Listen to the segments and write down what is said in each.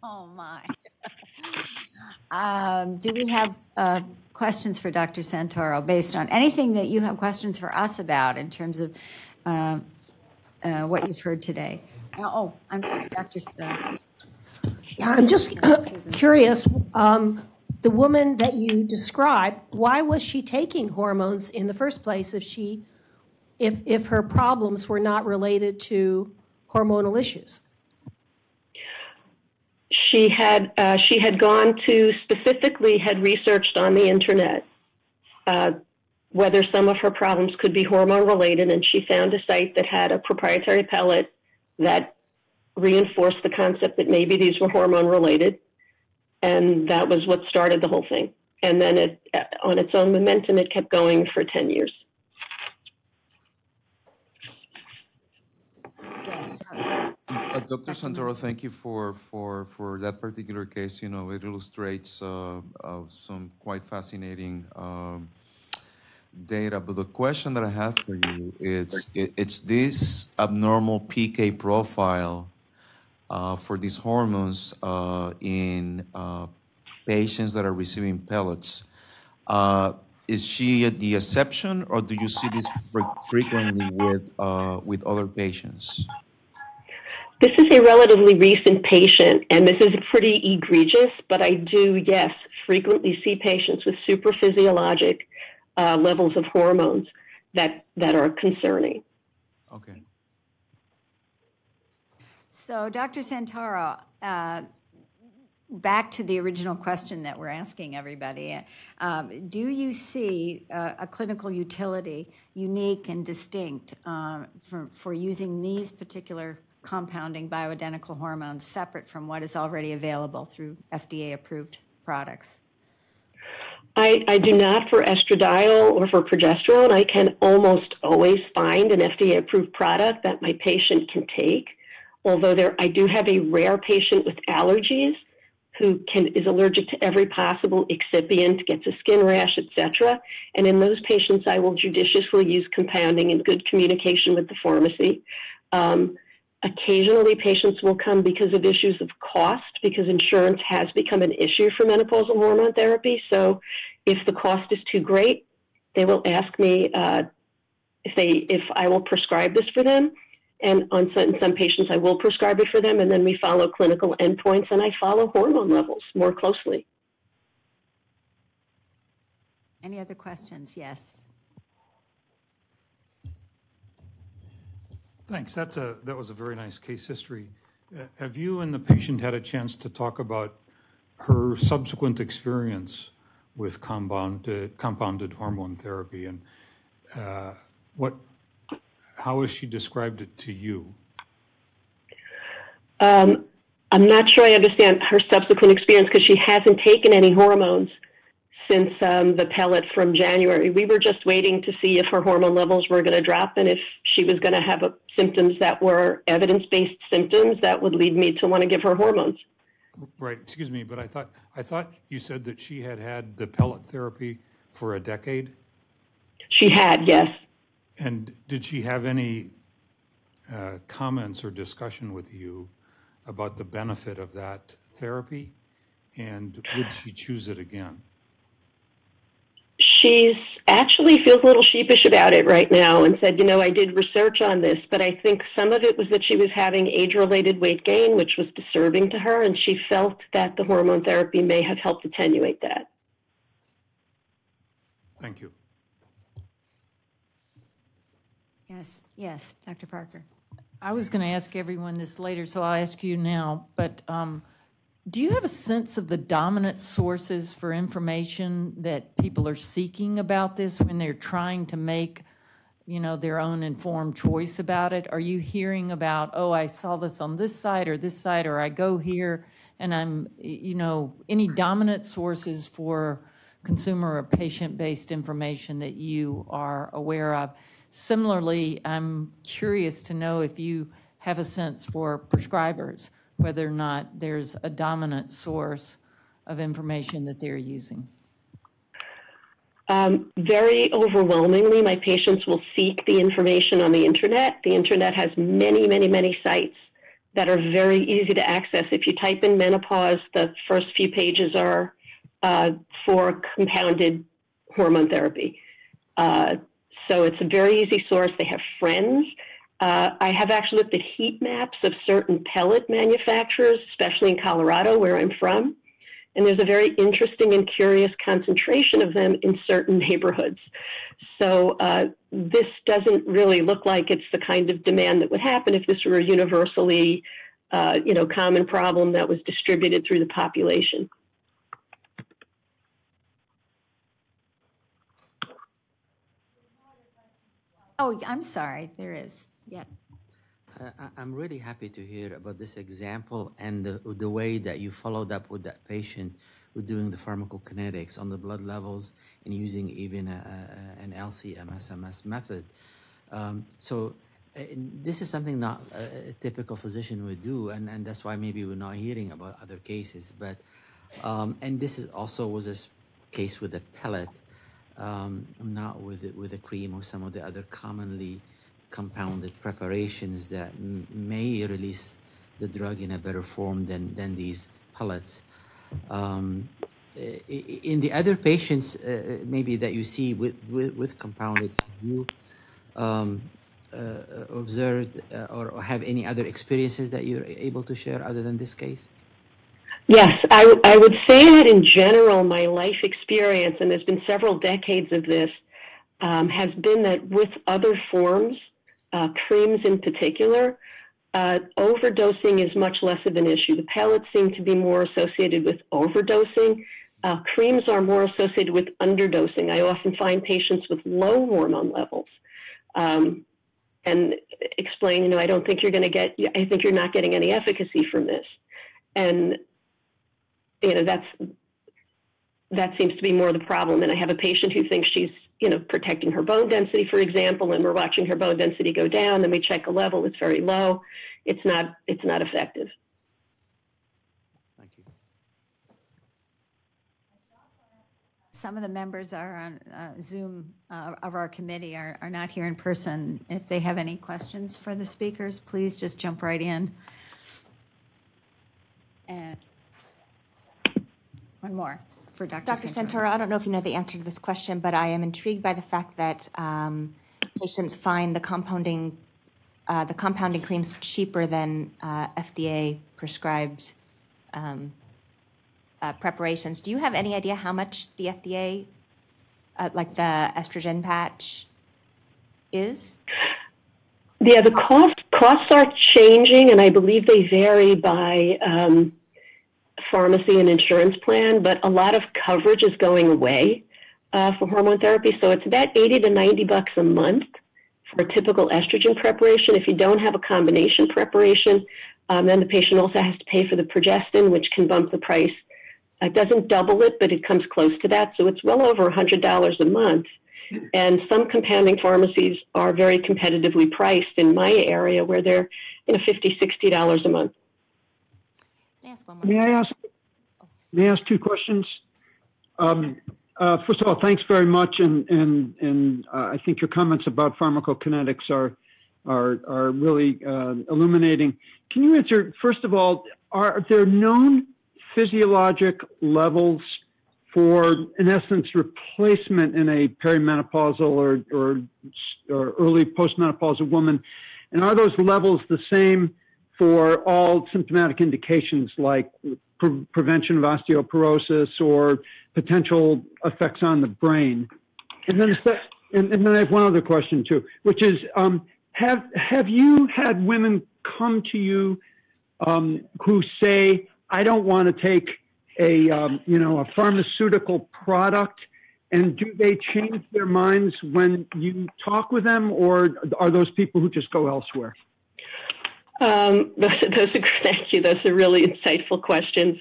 Oh, my. Do we have questions for Dr. Santoro based on anything that you have questions for us about in terms of what you've heard today? Oh, I'm sorry, Dr. Yeah, I'm just curious. The woman that you described, why was she taking hormones in the first place if her problems were not related to hormonal issues? She had gone to, specifically had researched on the internet whether some of her problems could be hormone related, and she found a site that had a proprietary pellet that reinforced the concept that maybe these were hormone related, and that was what started the whole thing. And then it, on its own momentum, it kept going for 10 years. Yes. Dr. Santoro, thank you for that particular case. You know, it illustrates some quite fascinating data. But the question that I have for you is, it's this abnormal PK profile for these hormones in patients that are receiving pellets. Is she the exception, or do you see this frequently with other patients? This is a relatively recent patient, and this is pretty egregious, but I do, yes, frequently see patients with supraphysiologic levels of hormones that are concerning. Okay. So, Dr. Santoro, back to the original question that we're asking everybody, do you see a clinical utility, unique and distinct, for using these particular compounding bioidentical hormones separate from what is already available through FDA-approved products? I do not for estradiol or for progesterone. I can almost always find an FDA-approved product that my patient can take, although I do have a rare patient with allergies who is allergic to every possible excipient, gets a skin rash, etc. And in those patients, I will judiciously use compounding in good communication with the pharmacy. Occasionally, patients will come because of issues of cost, because insurance has become an issue for menopausal hormone therapy. So if the cost is too great, they will ask me if I will prescribe this for them. And on some patients, I will prescribe it for them, and then we follow clinical endpoints, and I follow hormone levels more closely. Any other questions? Yes. Thanks. That was a very nice case history. Have you and the patient had a chance to talk about her subsequent experience with compounded hormone therapy, and how has she described it to you? I'm not sure I understand her subsequent experience because she hasn't taken any hormones since the pellet from January. We were just waiting to see if her hormone levels were going to drop and if she was going to have symptoms that were evidence-based symptoms that would lead me to want to give her hormones. Right. Excuse me, but I thought you said that she had the pellet therapy for a decade? She had, yes. And did she have any comments or discussion with you about the benefit of that therapy? And would she choose it again? She's actually feels a little sheepish about it right now and said, I did research on this, but I think some of it was that she was having age-related weight gain, which was disturbing to her, and she felt that the hormone therapy may have helped attenuate that. Thank you. Yes, Dr. Parker. I was going to ask everyone this later, so I'll ask you now, but do you have a sense of the dominant sources for information that people are seeking about this when they're trying to make, their own informed choice about it? Are you hearing about, oh, I saw this on this site, or I go here, and I'm, any dominant sources for consumer or patient-based information that you are aware of? Similarly, I'm curious to know if you have a sense for prescribers, whether or not there's a dominant source of information that they're using. Very overwhelmingly, my patients will seek the information on the internet. The internet has many, many, many sites that are very easy to access. If you type in menopause, the first few pages are for compounded hormone therapy. So it's a very easy source. They have friends. I have actually looked at heat maps of certain pellet manufacturers, especially in Colorado, where I'm from. And there's a very interesting and curious concentration of them in certain neighborhoods. So this doesn't really look like it's the kind of demand that would happen if this were a universally, common problem that was distributed through the population. Oh, I'm sorry, there is. Yeah. I'm really happy to hear about this example and the way that you followed up with that patient with doing the pharmacokinetics on the blood levels and using even an LC-MS method. So this is something not a typical physician would do, and that's why maybe we're not hearing about other cases. But and this is also was this case with a pellet, not with a cream or some of the other commonly compounded preparations that may release the drug in a better form than these pellets. In the other patients, maybe that you see with compounded, have you observed or have any other experiences that you're able to share other than this case? Yes, I would say that in general, my life experience, and there's been several decades of this, has been that with other forms, creams in particular, overdosing is much less of an issue. The pellets seem to be more associated with overdosing. Creams are more associated with underdosing. I often find patients with low hormone levels and explain, I don't think you're going to get, I think you're not getting any efficacy from this. And, that seems to be more the problem. And I have a patient who thinks she's, protecting her bone density, for example, and we're watching her bone density go down, then we check a level, it's very low. It's not effective. Thank you. Some of the members are on Zoom of our committee are not here in person. If they have any questions for the speakers, please just jump right in. And one more for Dr. Santoro, I don't know if you know the answer to this question, but I am intrigued by the fact that patients find the compounding creams cheaper than FDA prescribed preparations. Do you have any idea how much the FDA, like the estrogen patch, is? Yeah, the costs are changing, and I believe they vary by pharmacy and insurance plan, but a lot of coverage is going away for hormone therapy. So it's about $80 to $90 a month for a typical estrogen preparation. If you don't have a combination preparation, then the patient also has to pay for the progestin, which can bump the price. It doesn't double it, but it comes close to that. So it's well over $100 a month. And some compounding pharmacies are very competitively priced in my area where they're $50, $60 a month. Can I ask one more? May I ask two questions? First of all, thanks very much, and I think your comments about pharmacokinetics are really illuminating. Can you answer, first of all, are there known physiologic levels for, in essence, replacement in a perimenopausal or early postmenopausal woman, and are those levels the same for all symptomatic indications like prevention of osteoporosis or potential effects on the brain? And then I have one other question too, which is, have you had women come to you who say, I don't want to take a pharmaceutical product, and do they change their minds when you talk with them, or are those people who just go elsewhere? Thank you. Those are really insightful questions.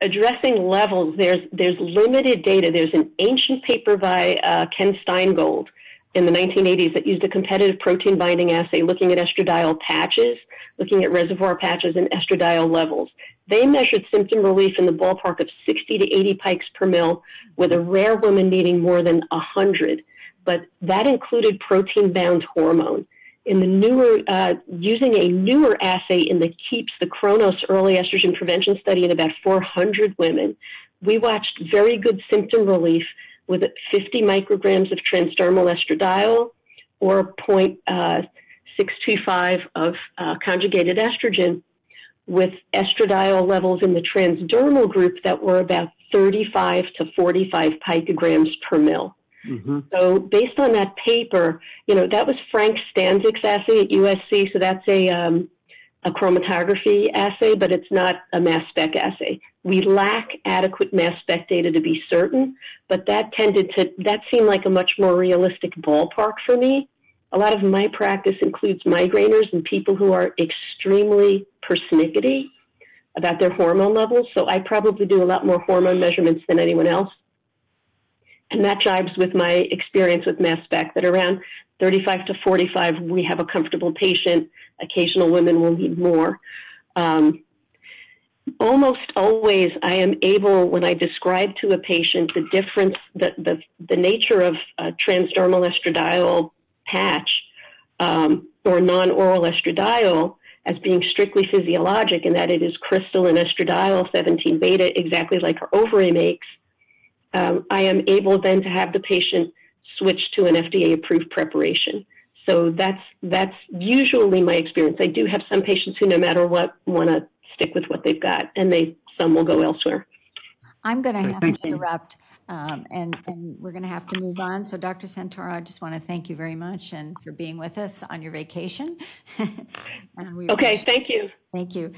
Addressing levels, there's limited data. There's an ancient paper by Ken Steingold in the 1980s that used a competitive protein binding assay looking at estradiol patches, looking at reservoir patches and estradiol levels. They measured symptom relief in the ballpark of 60 to 80 pikes per mil, with a rare woman needing more than 100. But that included protein-bound hormone. in the newer, using a newer assay in the KEEPS, the Kronos Early Estrogen Prevention Study in about 400 women, we watched very good symptom relief with 50 micrograms of transdermal estradiol or 0.625 of conjugated estrogen, with estradiol levels in the transdermal group that were about 35 to 45 picograms per mil. Mm-hmm. So based on that paper, that was Frank Stanzik's assay at USC. So that's a chromatography assay, but it's not a mass spec assay. We lack adequate mass spec data to be certain, but that seemed like a much more realistic ballpark for me. A lot of my practice includes migraineurs and people who are extremely persnickety about their hormone levels. So I probably do a lot more hormone measurements than anyone else. And that jives with my experience with mass spec, that around 35 to 45, we have a comfortable patient. Occasional women will need more. Almost always, I am able, when I describe to a patient the difference, the nature of a transdermal estradiol patch or non-oral estradiol as being strictly physiologic, in that it is crystalline estradiol 17 beta, exactly like our ovary makes. I am able then to have the patient switch to an FDA-approved preparation. So that's usually my experience. I do have some patients who, no matter what, want to stick with what they've got, and some will go elsewhere. I'm going to have to interrupt, and we're going to have to move on. So, Dr. Santoro, I just want to thank you very much and for being with us on your vacation. Okay, thank you. Thank you.